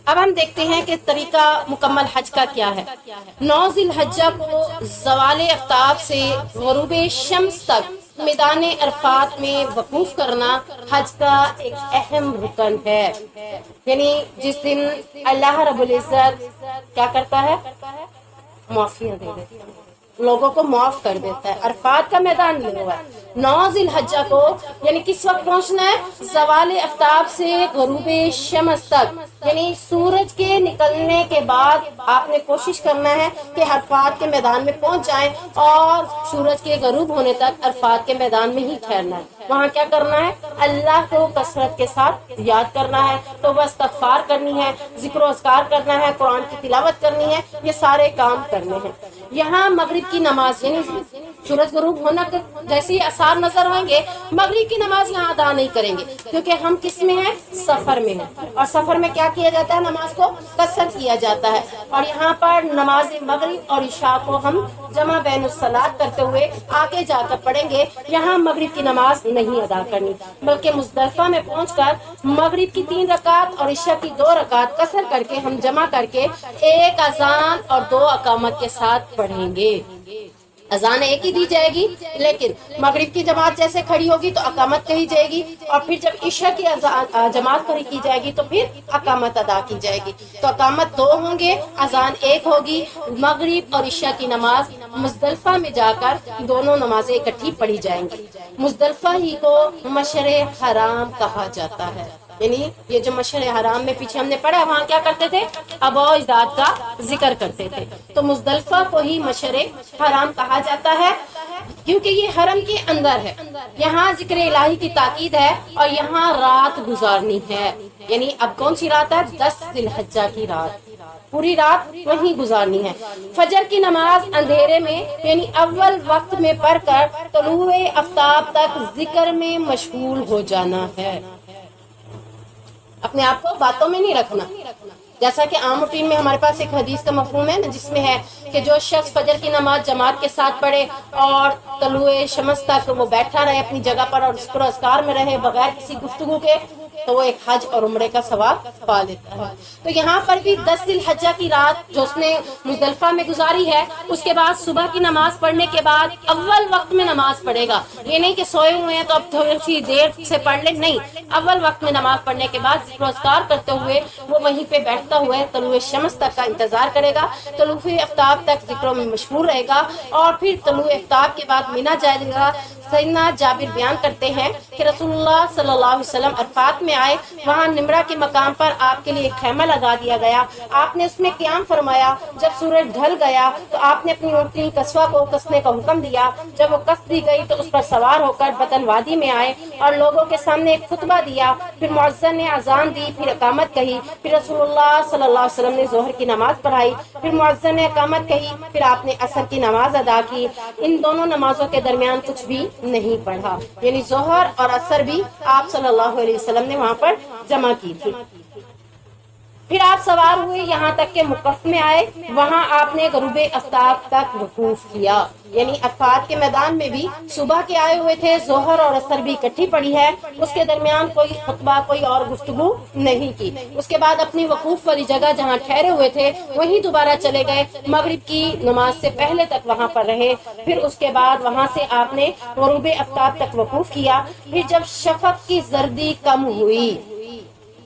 اب ہم دیکھتے ہیں کہ طریقہ مکمل حج کا کیا ہے۔ 9 ذی الحجہ کو زوال آفتاب سے غروب شمس تک میدان عرفات میں وقوف کرنا حج کا ایک اہم رکن ہے۔ یعنی جس دن اللہ رب العزت کیا کرتا ہے؟ معافیاں دے دیتا ہے، لوگوں کو معاف کر دیتا ہے۔ عرفات کا میدان لیا ہوا ہے۔ 9 ذی الحجہ کو یعنی کس وقت پہنچنا ہے؟ زوال آفتاب سے غروب شمس تک، یعنی سورج کے نکلنے کے بعد آپ نے کوشش کرنا ہے کہ عرفات کے میدان میں پہنچ جائیں اور سورج کے غروب ہونے تک عرفات کے میدان میں ہی ٹھہرنا ہے۔ وہاں کیا کرنا ہے؟ اللہ کو کثرت کے ساتھ یاد کرنا ہے، توبہ استغفار کرنی ہے، ذکر و اذکار کرنا ہے، قرآن کی تلاوت کرنی ہے، یہ سارے کام کرنے ہیں۔ یہاں مغرب کی نماز یعنی سورج غروب ہونا جیسے ہی آثار نظر ہوئیں گے، مغرب کی نماز یہاں ادا نہیں کریں گے، کیونکہ ہم کس میں ہیں؟ سفر میں ہیں، اور سفر میں کیا کیا جاتا ہے؟ نماز کو قصر کیا جاتا ہے، اور یہاں پر نماز مغرب اور عشاء کو ہم جمع بین الصلاۃ کرتے ہوئے آگے جا کر پڑھیں گے۔ یہاں مغرب کی نماز نہیں ادا کرنی، بلکہ مزدلفہ میں پہنچ کر مغرب کی 3 رکعت اور عشاء کی 2 رکعت قصر کر کے ہم جمع کر کے ایک اذان اور 2 اقامت کے ساتھ پڑھیں گے۔ اذان ایک ہی دی جائے گی، لیکن مغرب کی جماعت جیسے کھڑی ہوگی تو اقامت کہی جائے گی، اور پھر جب عشاء کی جماعت کھڑی کی جائے گی تو پھر اقامت ادا کی جائے گی۔ تو اقامت 2 ہوں گے، اذان 1 ہوگی۔ مغرب اور عشاء کی نماز مزدلفہ میں جا کر دونوں نمازیں اکٹھی پڑھی جائیں گی۔ مزدلفہ ہی کو مشعر حرام کہا جاتا ہے، یعنی یہ جو مشعر حرام میں پیچھے ہم نے پڑھا، وہاں کیا کرتے تھے؟ آباء و اجداد کا ذکر کرتے تھے، تو مزدلفہ کو ہی مشعر حرام کہا جاتا ہے، کیونکہ یہ حرم کے اندر ہے۔ یہاں ذکر الہی کی تاکید ہے اور یہاں رات گزارنی ہے، یعنی اب کون سی رات ہے؟ 10 ذی الحجہ کی رات، پوری رات وہیں گزارنی ہے۔ فجر کی نماز اندھیرے میں یعنی اول وقت میں پڑھ کر طلوع آفتاب تک ذکر میں مشغول ہو جانا ہے، اپنے آپ کو باتوں میں نہیں رکھنا۔ جیسا کہ عام روٹین میں ہمارے پاس ایک حدیث کا مفہوم ہے نا، جس میں ہے کہ جو شخص فجر کی نماز جماعت کے ساتھ پڑھے اور طلوع شمس تک وہ بیٹھا رہے اپنی جگہ پر اور ذکر و اذکار میں رہے بغیر کسی گفتگو کے، تو وہ ایک حج اور عمرے کا ثواب پا لیتا ہے۔ تو یہاں پر بھی 10 ذی الحجہ کی رات جو اس نے مزدلفہ میں گزاری ہے، اس کے بعد صبح کی نماز پڑھنے کے بعد اول وقت میں نماز پڑھے گا۔ یہ نہیں کہ سوئے ہوئے ہیں تو اب تھوڑی سی دیر سے پڑھ لیں، نہیں، اول وقت میں نماز پڑھنے کے بعد ذکر و اذکار کرتے ہوئے وہ وہیں پہ بیٹھتا ہوا طلوع شمس تک کا انتظار کرے گا، طلوع آفتاب تک ذکروں میں مشغول رہے گا، اور پھر طلوع آفتاب کے بعد مینا جائے گا۔ سیدنا جابر بیان کرتے ہیں کہ رسول اللہ صلی اللہ علیہ وسلم عرفات میں آئے، وہاں نمرہ کے مقام پر آپ کے لیے ایک خیمہ لگا دیا گیا، آپ نے اس میں قیام فرمایا۔ جب سورج ڈھل گیا تو آپ نے اپنی اونٹنی قصوہ کو کسنے کا حکم دیا، جب وہ کس دی گئی تو اس پر سوار ہو کر بطن وادی میں آئے اور لوگوں کے سامنے ایک خطبہ دیا، پھر مؤذن نے اذان دی، پھر اقامت کہی، پھر رسول اللہ صلی اللہ علیہ وسلم نے ظہر کی نماز پڑھائی، پھر مؤذن نے اقامت کہی، پھر آپ نے عصر کی نماز ادا کی۔ ان دونوں نمازوں کے درمیان کچھ بھی نہیں پڑھا، یعنی ظہر اور عصر بھی آپ صلی اللہ علیہ وسلم نے وہاں پر جمع کی تھی۔ پھر آپ سوار ہوئے یہاں تک کہ مقف میں آئے، وہاں آپ نے غروب آفتاب تک وقوف کیا، یعنی عرفات کے میدان میں بھی صبح کے آئے ہوئے تھے، ظہر اور عصر بھی اکٹھی پڑھی ہے، اس کے درمیان کوئی خطبہ کوئی اور گفتگو نہیں کی۔ اس کے بعد اپنی وقوف والی جگہ جہاں ٹھہرے ہوئے تھے وہیں دوبارہ چلے گئے، مغرب کی نماز سے پہلے تک وہاں پر رہے، پھر اس کے بعد وہاں سے آپ نے غروب آفتاب تک وقوف کیا۔ پھر جب شفق کی زردی کم ہوئی،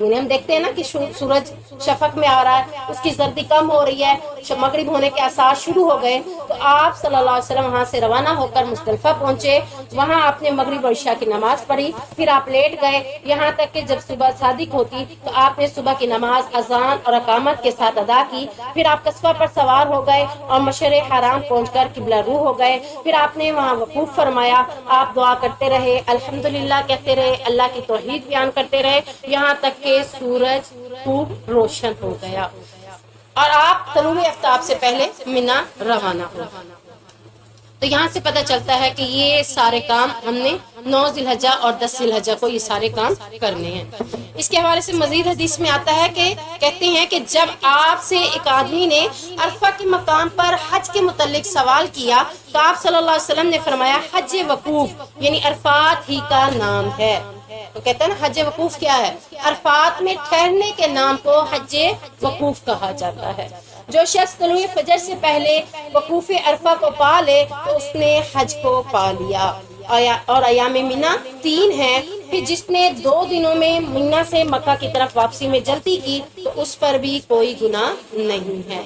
یعنی ہم دیکھتے ہیں نا کہ سورج شفق میں آ رہا ہے، اس کی زردی کم ہو رہی ہے، مغرب ہونے کے آثار شروع ہو گئے، تو آپ صلی اللہ علیہ وسلم وہاں سے روانہ ہو کر مزدلفہ پہنچے، وہاں آپ نے مغرب اور عشاء کی نماز پڑھی، پھر آپ لیٹ گئے، یہاں تک کہ جب صبح صادق ہوتی تو آپ نے صبح کی نماز اذان اور اقامت کے ساتھ ادا کی، پھر آپ قصوہ پر سوار ہو گئے اور مشعر حرام پہنچ کر قبلہ رو ہو گئے، پھر آپ نے وہاں وقوف فرمایا، آپ دعا کرتے رہے، الحمدللہ کہتے رہے، اللہ کی توحید بیان کرتے رہے، یہاں تک کہ سورج خوب روشن ہو گیا اور آپ طلوع آفتاب سے پہلے مینا روانہ ہو۔ تو یہاں سے پتہ چلتا ہے کہ یہ سارے کام ہم نے 9 ذی الحجہ اور 10 ذی الحجہ کو یہ سارے کام کرنے ہیں۔ اس کے حوالے سے مزید حدیث میں آتا ہے کہ کہتے ہیں کہ جب آپ سے ایک آدمی نے عرفہ کے مقام پر حج کے متعلق سوال کیا تو آپ صلی اللہ علیہ وسلم نے فرمایا حج وقوف یعنی عرفات ہی کا نام ہے، تو کہتے ہیں نا حج وقوف کیا ہے؟ عرفات میں ٹھہرنے کے نام کو حج وقوف کہا جاتا ہے۔ جو شخص طلوع فجر سے پہلے وقوف عرفہ کو پا لے تو اس نے حج کو پا لیا۔ اور ایام مینا 3 ہیں، پھر جس نے 2 دنوں میں مینا سے مکہ کی طرف واپسی میں جلدی کی تو اس پر بھی کوئی گناہ نہیں ہے۔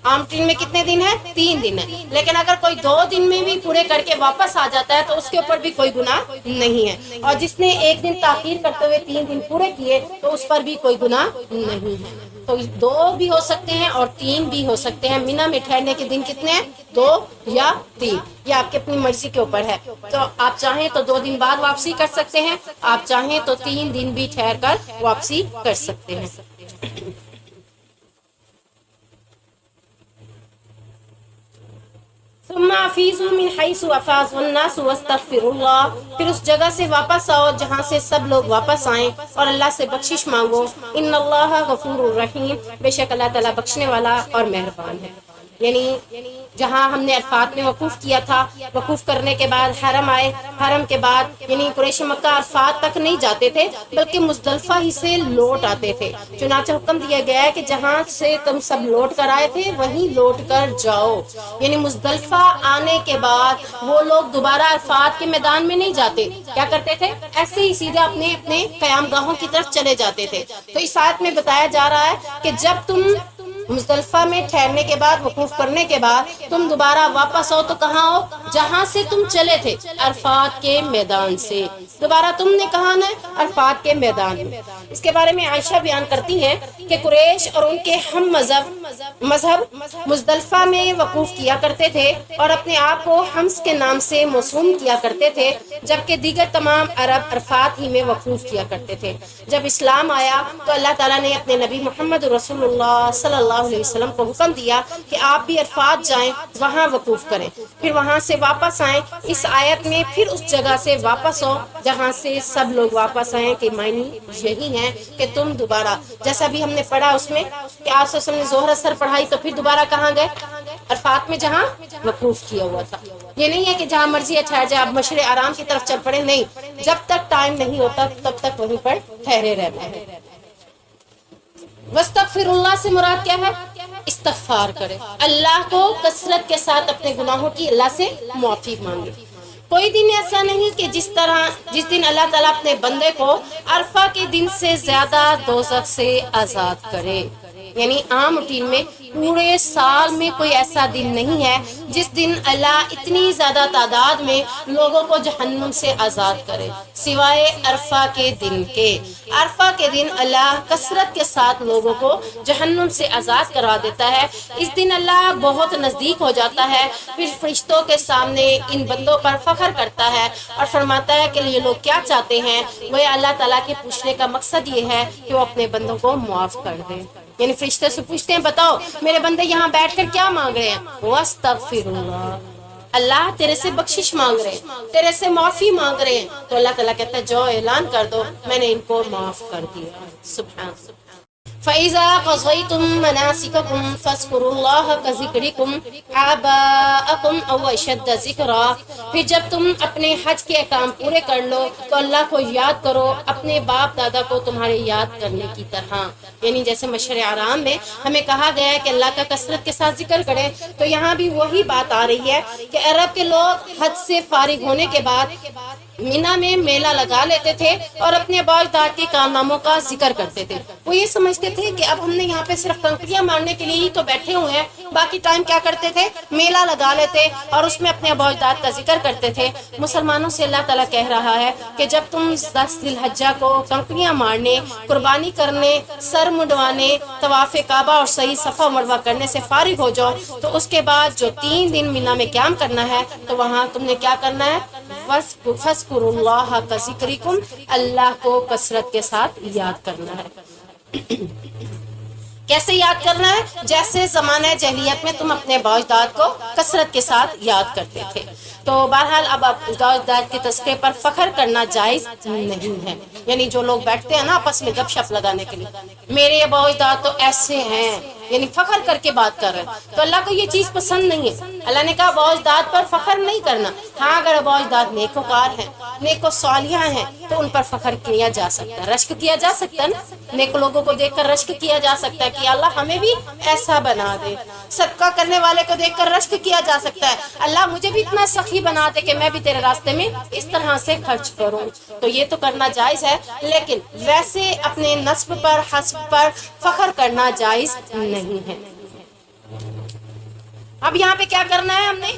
عام ٹرین میں کتنے دن ہیں؟ 3 دن ہیں، لیکن اگر کوئی 2 دن میں بھی پورے کر کے واپس آ جاتا ہے تو اس کے اوپر بھی کوئی گناہ نہیں ہے، اور جس نے 1 دن تاخیر کرتے ہوئے 3 دن پورے کیے تو اس پر بھی کوئی گناہ نہیں ہے۔ تو 2 بھی ہو سکتے ہیں اور 3 بھی ہو سکتے ہیں۔ مینا میں ٹھہرنے کے دن کتنے ہیں؟ 2 یا 3، یہ آپ کی اپنی مرضی کے اوپر ہے۔ تو آپ چاہیں تو 2 دن بعد واپسی کر سکتے ہیں، آپ چاہیں تو 3 دن بھی ٹھہر کر واپسی کر سکتے ہیں۔ ثم افیضوا من حیث افاض الناس واستغفروا اللہ، پھر اس جگہ سے واپس آؤ جہاں سے سب لوگ واپس آئیں اور اللہ سے بخشش مانگو۔ ان اللہ غفور الرحیم، بے شک اللہ تعالیٰ بخشنے والا اور مہربان ہے۔ یعنی جہاں ہم نے عرفات میں وقوف کیا تھا، وقوف کرنے کے بعد حرم آئے، حرم کے بعد یعنی قریش مکہ عرفات تک نہیں جاتے تھے بلکہ مزدلفہ ہی سے لوٹ آتے تھے۔ چنانچہ حکم دیا گیا ہے کہ جہاں سے تم سب لوٹ کر آئے تھے وہیں لوٹ کر جاؤ۔ یعنی مزدلفہ آنے کے بعد وہ لوگ دوبارہ عرفات کے میدان میں نہیں جاتے، کیا کرتے تھے؟ ایسے ہی سیدھے اپنے قیام گاہوں کی طرف چلے جاتے تھے۔ تو اس آیت میں بتایا جا رہا ہے کہ جب تم مزدلفہ میں ٹھہرنے کے بعد، وقوف کرنے کے بعد تم دوبارہ واپس آؤ تو کہاں آؤ؟ جہاں سے تم چلے تھے، عرفات کے میدان سے۔ دوبارہ تم نے کہاں ہے؟ عرفات کے میدان میں۔ اس کے بارے میں عائشہ بیان کرتی ہیں کہ قریش اور ان کے ہم مذہب مزدلفہ میں وقوف کیا کرتے تھے اور اپنے آپ کو حمص کے نام سے موسوم کیا کرتے تھے، جبکہ دیگر تمام عرب عرفات ہی میں وقوف کیا کرتے تھے۔ جب اسلام آیا تو اللہ تعالیٰ نے اپنے نبی محمد رسول اللہ صلی اللہ علیہ وسلم کو حکم دیا کہ آپ بھی عرفات جائیں، وہاں وقوف کریں، پھر وہاں سے واپس آئیں۔ اس آیت میں پھر اس جگہ سے واپس ہو جہاں سے سب لوگ واپس آئیں کے معنی یہی ہیں کہ تم دوبارہ، جیسا بھی ہم نے پڑھا اس میں کہ آپ صلی اللہ علیہ وسلم نے ظہر اثر پڑھائی تو پھر دوبارہ کہاں گئے؟ عرفات میں جہاں وقوف کیا ہوا تھا۔ یہ نہیں ہے کہ جہاں مرضی ہے ٹھہر جائے، آپ مشرق آرام کی طرف چل پڑے، نہیں، جب تک ٹائم نہیں ہوتا تب تک وہیں پر ٹھہرے رہنا ہے۔ واستغفر اللہ سے مراد کیا ہے؟ استغفار کرے، اللہ کو کثرت کے ساتھ اپنے گناہوں کی اللہ سے معافی مانگے۔ کوئی دن ایسا نہیں کہ جس دن اللہ تعالیٰ اپنے بندے کو عرفہ کے دن سے زیادہ دوزخ سے آزاد کرے۔ یعنی عام روٹین میں پورے سال میں کوئی ایسا دن نہیں ہے جس دن اللہ اتنی زیادہ تعداد میں لوگوں کو جہنم سے آزاد کرے، سوائے عرفہ کے دن کے۔ عرفہ کے دن اللہ کثرت کے ساتھ لوگوں کو جہنم سے آزاد کروا دیتا ہے۔ اس دن اللہ بہت نزدیک ہو جاتا ہے، پھر فرشتوں کے سامنے ان بندوں پر فخر کرتا ہے اور فرماتا ہے کہ یہ لوگ کیا چاہتے ہیں۔ وہ اللہ تعالیٰ کے پوچھنے کا مقصد یہ ہے کہ وہ اپنے بندوں کو معاف کر دے۔ یعنی فرشتے سے پوچھتے ہیں بتاؤ میرے بندے یہاں بیٹھ کر کیا مانگ رہے ہیں؟ واستغفر اللہ، اللہ تیرے سے بخشش مانگ رہے ہیں، تیرے سے معافی مانگ رہے ہیں۔ تو اللہ تعالیٰ کہتا ہے جاؤ اعلان کر دو میں نے ان کو معاف کر دیا۔ سبحان فَإِذَا قَضَيْتُم مَّنَاسِكَكُمْ فَاذْكُرُوا اللَّهَ كَذِكْرِكُمْ آبَاءَكُمْ أَوْ أَشَدَّ ذِكْرًا، پھر جب تم اپنے حج کے احکام پورے کر لو تو اللہ کو یاد کرو اپنے باپ دادا کو تمہارے یاد کرنے کی طرح۔ یعنی جیسے مشعر حرام میں ہمیں کہا گیا ہے کہ اللہ کا کثرت کے ساتھ ذکر کریں، تو یہاں بھی وہی بات آ رہی ہے کہ عرب کے لوگ حج سے فارغ ہونے کے بعد مینا میں میلہ لگا لیتے تھے اور اپنے باپ داد کے کارناموں کا ذکر کرتے تھے۔ وہ یہ سمجھتے تھے کہ اب ہم نے یہاں پہ صرف کنکریاں مارنے کے لیے ہی تو بیٹھے ہوئے ہیں، باقی ٹائم کیا کرتے تھے؟ میلہ لگا لیتے اور اس میں اپنے باپ داد کا ذکر کرتے تھے۔ مسلمانوں سے اللہ تعالیٰ کہہ رہا ہے کہ جب تم 10 ذی الحجہ کو کنکریاں مارنے، قربانی کرنے، سر منڈوانے، طواف کعبہ اور صحیح صفا مروہ کرنے سے فارغ ہو جاؤ تو اس کے بعد جو 3 دن مینا میں قیام کرنا ہے تو وہاں تم نے کیا کرنا ہے؟ فَاذْكُرُوا اللَّهَ كَذِكْرِكُمْ، اللہ کو کثرت کے ساتھ یاد کرنا ہے۔ کیسے یاد کرنا ہے؟ جیسے زمانہ جاہلیت میں تم اپنے باپ داد کو کثرت کے ساتھ یاد کرتے تھے۔ تو بہرحال اب باپ داد کے تذکرے پر فخر کرنا جائز نہیں ہے۔ یعنی جو لوگ بیٹھتے ہیں نا آپس میں گپ شپ لگانے کے لیے، میرے باپ داد تو ایسے ہیں، یعنی فخر کر کے بات کر رہے ہیں، تو اللہ کو یہ چیز پسند نہیں ہے۔ اللہ نے کہا باپ داد پر فخر نہیں کرنا، ہاں اگر باپ داد نیکوکار ہیں، نیک و صالحہ ہیں تو ان پر فخر کیا جا سکتا ہے، رشک کیا جا سکتا ہے نا، نیک لوگوں کو دیکھ کر رشک کیا جا سکتا ہے کہ اللہ ہمیں بھی ایسا بنا دے، صدقہ کرنے والے کو دیکھ کر رشک کیا جا سکتا ہے اللہ مجھے بھی اتنا سخی بنا دے کہ میں بھی تیرے راستے میں اس طرح سے خرچ کروں، تو یہ تو کرنا جائز ہے، لیکن ویسے اپنے نسب پر حسب پر فخر کرنا جائز نہیں ہے۔ اب یہاں پہ کیا کرنا ہے، ہم نے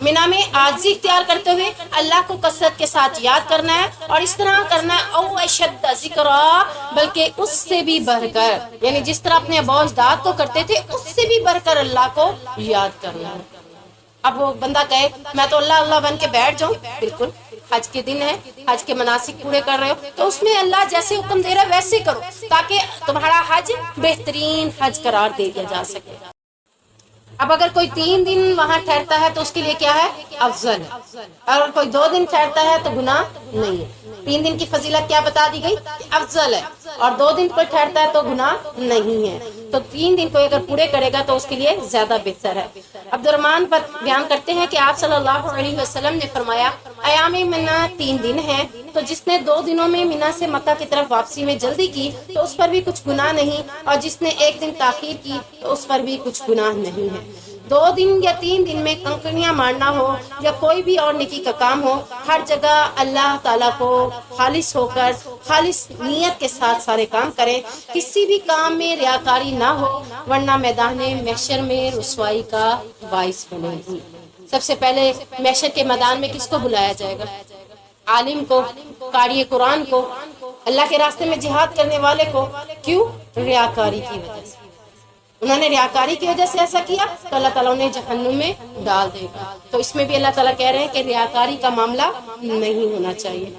مینا میں عاجزی اختیار کرتے ہوئے اللہ کو کثرت کے ساتھ یاد کرنا ہے، اور اس طرح کرنا ہے او اشد ذکرا، بلکہ اس سے بھی بڑھ کر، یعنی جس طرح اپنے اباء و اجداد کو کرتے تھے اس سے بھی بڑھ کر اللہ کو یاد کرنا ہے۔ اب وہ بندہ کہے میں تو اللہ اللہ بن کے بیٹھ جاؤں، بالکل حج کے دن ہے، حج کے مناسک پورے کر رہے ہو تو اس میں اللہ جیسے حکم دے رہا ہے ویسے کرو، تاکہ تمہارا حج بہترین حج قرار دے دیا جا سکے۔ اب اگر کوئی 3 دن وہاں ٹھہرتا ہے تو اس کے لیے کیا ہے، افضل ہے، اگر کوئی 2 دن ٹھہرتا ہے تو گناہ نہیں ہے۔ 3 دن کی فضیلت کیا بتا دی گئی، افضل ہے، اور 2 دن کوئی ٹھہرتا ہے تو گناہ نہیں ہے، تو 3 دن کوئی اگر پورے کرے گا تو اس کے لیے زیادہ بہتر ہے۔ عبد الرحمن پر بیان کرتے ہیں کہ آپ صلی اللہ علیہ وسلم نے فرمایا ایام منا 3 دن ہیں، تو جس نے 2 دنوں میں منا سے مکہ کی طرف واپسی میں جلدی کی تو اس پر بھی کچھ گناہ نہیں، اور جس نے 1 دن تاخیر کی تو اس پر بھی کچھ گناہ نہیں ہے۔ 2 دن یا 3 دن میں کنکریاں مارنا ہو یا کوئی بھی اور نیکی کا کام ہو، ہر جگہ اللہ تعالیٰ کو خالص ہو کر خالص نیت کے ساتھ سارے کام کریں، کسی بھی کام میں ریاکاری نہ ہو، ورنہ میدان محشر میں رسوائی کا باعث بنے گی۔ سب سے پہلے محشر کے میدان میں کس کو بلایا جائے گا، عالم کو، قاری قرآن کو، اللہ کے راستے میں جہاد کرنے والے کو، کیوں، ریاکاری کی وجہ سے، انہوں نے ریاکاری کی وجہ سے ایسا کیا تو اللہ تعالیٰ انہیں جہنم میں ڈال دے گا۔ تو اس میں بھی اللہ تعالیٰ کہہ رہے ہیں کہ ریاکاری کا معاملہ نہیں ہونا چاہیے۔